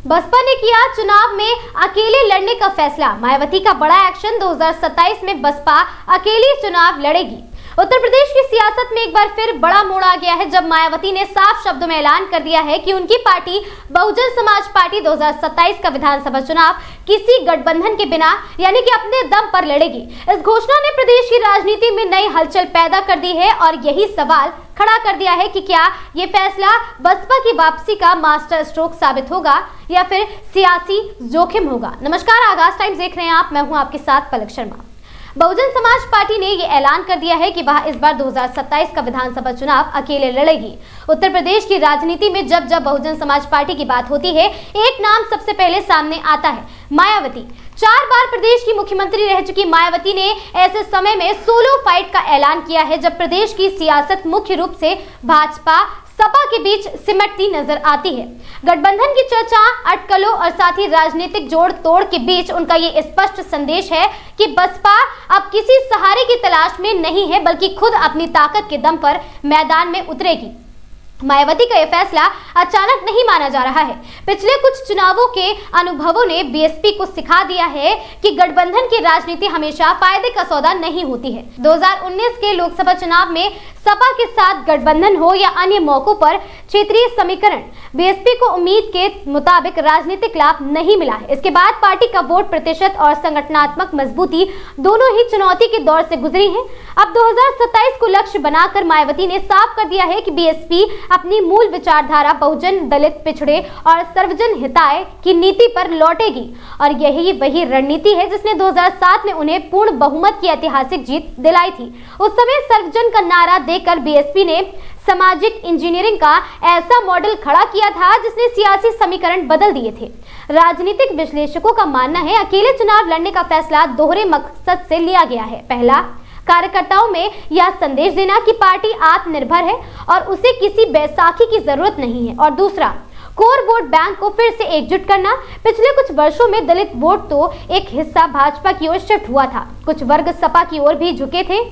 बसपा ने किया चुनाव में अकेले लड़ने का फैसला। मायावती का बड़ा एक्शन, 2027 में बसपा अकेली चुनाव लड़ेगी। उत्तर प्रदेश की सियासत में एक बार फिर बड़ा मोड़ आ गया है जब मायावती ने साफ शब्दों में ऐलान कर दिया है कि उनकी पार्टी बहुजन समाज पार्टी 2027 का विधानसभा चुनाव किसी गठबंधन के बिना यानी कि अपने दम पर लड़ेगी। इस घोषणा ने प्रदेश की राजनीति में नई हलचल पैदा कर दी है और यही सवाल खड़ा कर दिया है कि क्या ये फैसला बसपा की वापसी का मास्टर स्ट्रोक साबित होगा या फिर सियासी जोखिम होगा। नमस्कार, आगाज टाइम्स देख रहे हैं आप, मैं हूं आपके साथ पलक शर्मा। बहुजन समाज पार्टी ने ये ऐलान कर दिया है कि वह इस बार 2027 का विधानसभा चुनाव अकेले लड़ेगी। उत्तर प्रदेश की राजनीति में जब जब बहुजन समाज पार्टी की बात होती है, एक नाम सबसे पहले सामने आता है, मायावती। 4 बार प्रदेश की मुख्यमंत्री रह चुकी मायावती ने ऐसे समय में सोलो फाइट का ऐलान किया है जब प्रदेश की सियासत मुख्य रूप से भाजपा सपा के बीच सिमटती नजर आती है। गठबंधन की चर्चा, अटकलों और साथ ही राजनीतिक जोड़ तोड़ के बीच उनका ये स्पष्ट संदेश है कि बसपा अब किसी सहारे की तलाश में नहीं है बल्कि खुद अपनी ताकत के दम पर मैदान में उतरेगी। मायावती का यह फैसला अचानक नहीं माना जा रहा है। पिछले कुछ चुनावों के अनुभवों ने बीएसपी को सिखा दिया है कि गठबंधन की राजनीति हमेशा फायदे का सौदा नहीं होती है। 2019 के लोकसभा चुनाव में सपा के साथ गठबंधन हो या अन्य मौकों पर क्षेत्रीय समीकरण, बीएसपी को उम्मीद के मुताबिक राजनीतिक लाभ नहीं मिला है। इसके बाद पार्टी का वोट प्रतिशत और संगठनात्मक मजबूती दोनों ही चुनौती के दौर से गुजरी है। अब 2027 को लक्ष्य बनाकर मायावती ने साफ कर दिया है कि बीएसपी अपनी मूल विचारधारा बहुजन, दलित, पिछड़े और सर्वजन हिताय की नीति पर लौटेगी और यही वही रणनीति है जिसने 2007 में उन्हें पूर्ण बहुमत की ऐतिहासिक जीत दिलाई थी। उस समय सर्वजन का नारा देकर बीएसपी ने सामाजिक इंजीनियरिंग का ऐसा मॉडल खड़ा किया था जिसने सियासी समीकरण बदल दिए थे। राजनीतिक विश्लेषकों का मानना है अकेले चुनाव लड़ने का फैसला दोहरे मकसद से लिया गया है। पहला, कार्यकर्ताओं में यह संदेश देना कि पार्टी आत्मनिर्भर है और उसे किसी बैसाखी की जरूरत नहीं है, और दूसरा, कोर वोट बैंक को फिर से एकजुट करना। पिछले कुछ वर्षों में दलित वोट तो एक हिस्सा भाजपा की ओर शिफ्ट हुआ था, कुछ वर्ग सपा की ओर भी झुके थे।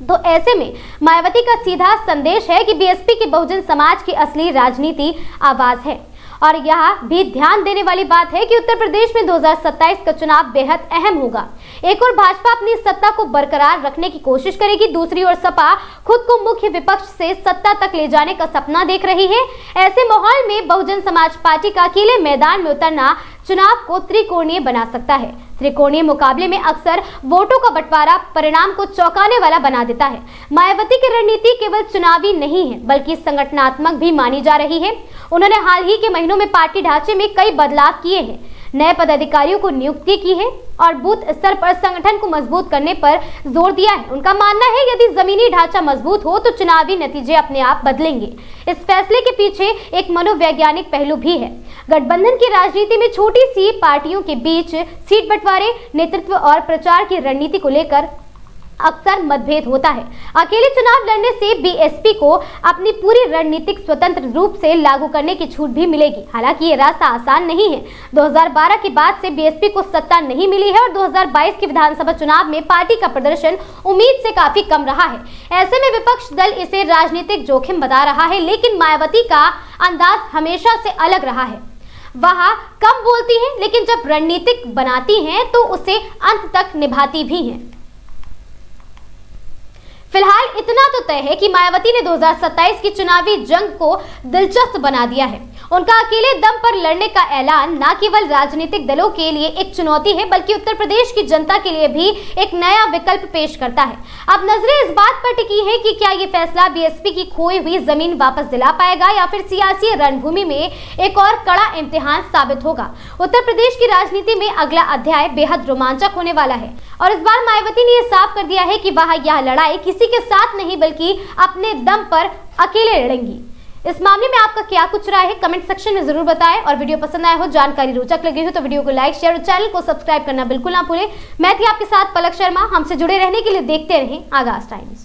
तो ऐसे में मायावती का सीधा संदेश है कि बीएसपी की बहुजन समाज की असली राजनीति आवाज है। और यह भी ध्यान देने वाली बात है कि उत्तर प्रदेश में 2027 का चुनाव बेहद अहम होगा। एक और भाजपा अपनी सत्ता को बरकरार रखने की कोशिश करेगी, दूसरी ओर सपा खुद को मुख्य विपक्ष से सत्ता तक ले जाने का सपना देख रही है। ऐसे माहौल में बहुजन समाज पार्टी का अकेले मैदान में उतरना चुनाव को त्रिकोणीय बना सकता है। त्रिकोणीय मुकाबले में अक्सर वोटों का बंटवारा परिणाम को चौंकाने वाला बना देता है। मायावती की रणनीति केवल चुनावी नहीं है बल्कि संगठनात्मक भी मानी जा रही है। उन्होंने हाल ही के महीनों में पार्टी ढांचे में कई बदलाव किए हैं, नए पदाधिकारियों को नियुक्ति की है और बूथ स्तर पर संगठन को मजबूत करने पर जोर दिया है। उनका मानना है यदि जमीनी ढांचा मजबूत हो तो चुनावी नतीजे अपने आप बदलेंगे। इस फैसले के पीछे एक मनोवैज्ञानिक पहलू भी है। गठबंधन की राजनीति में छोटी सी पार्टियों के बीच सीट बंटवारे, नेतृत्व और प्रचार की रणनीति को लेकर अक्सर मतभेद होता है। अकेले चुनाव लड़ने से बीएसपी को अपनी पूरी रणनीतिक स्वतंत्र रूप से लागू करने की छूट भी मिलेगी। हालांकि ये रास्ता आसान नहीं है। 2012 के बाद से बीएसपी को सत्ता नहीं मिली है और 2022 के विधानसभा चुनाव में पार्टी का प्रदर्शन उम्मीद से काफी कम रहा है। ऐसे में विपक्ष दल इसे राजनीतिक जोखिम बता रहा है, लेकिन मायावती का अंदाज हमेशा से अलग रहा है। वह कम बोलती है लेकिन जब रणनीतिक बनाती हैं तो उसे अंत तक निभाती भी हैं। फिलहाल इतना तो तय है कि मायावती ने 2027 की चुनावी जंग को दिलचस्प बना दिया है। उनका अकेले दम पर लड़ने का ऐलान न केवल राजनीतिक दलों के लिए एक चुनौती है बल्कि उत्तर प्रदेश की जनता के लिए भी एक नया विकल्प पेश करता है। अब नजरें इस बात पर टिकी है कि क्या ये फैसला बीएसपी की खोई हुई जमीन वापस दिला पाएगा या फिर सियासी रणभूमि में एक और कड़ा इम्तिहान साबित होगा। उत्तर प्रदेश की राजनीति में अगला अध्याय बेहद रोमांचक होने वाला है और इस बार मायावती ने यह साफ कर दिया है कि वह यह लड़ाई किसी के साथ नहीं बल्कि अपने दम पर अकेले लड़ेंगी। इस मामले में आपका क्या कुछ राय है, कमेंट सेक्शन में जरूर बताएं। और वीडियो पसंद आया हो, जानकारी रोचक लगी हो तो वीडियो को लाइक, शेयर और चैनल को सब्सक्राइब करना बिल्कुल ना भूलें। मैं थी आपके साथ पलक शर्मा। हमसे जुड़े रहने के लिए देखते रहें आगाज टाइम्स।